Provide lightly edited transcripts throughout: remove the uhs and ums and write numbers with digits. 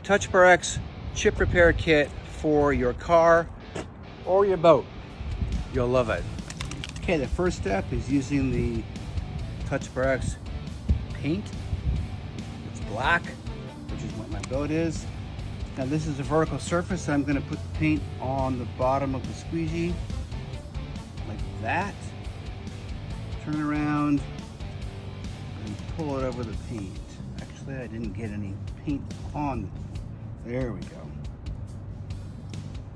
Touchup Rx chip repair kit for your car or your boat. You'll love it. Okay, the first step is using the Touchup Rx paint. It's black, which is what my boat is. Now this is a vertical surface, so I'm going to put the paint on the bottom of the squeegee like that. Turn around and pull it over the paint. Actually, I didn't get any paint on. There we go.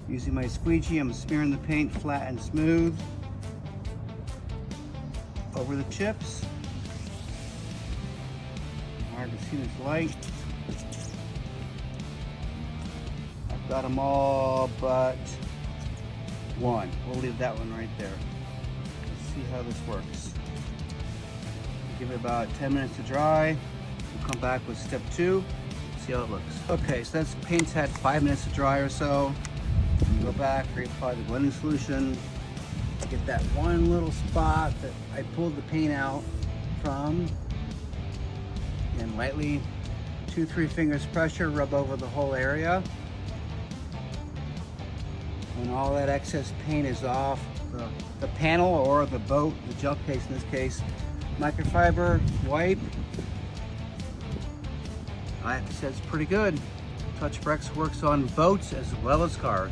Using my squeegee, I'm smearing the paint flat and smooth over the chips. Hard to see this light. I've got them all but one. We'll leave that one right there. Let's see how this works. Give it about 10 minutes to dry. We'll come back with step 2, see how it looks. Okay, so that's paint's had 5 minutes to dry or so. Go back, reapply the blending solution. Get that one little spot that I pulled the paint out from, and lightly 2-3 fingers pressure, rub over the whole area. When all that excess paint is off the panel or the boat, the gel case in this case, microfiber wipe. I have to say it's pretty good. Touchup Rx works on boats as well as cars.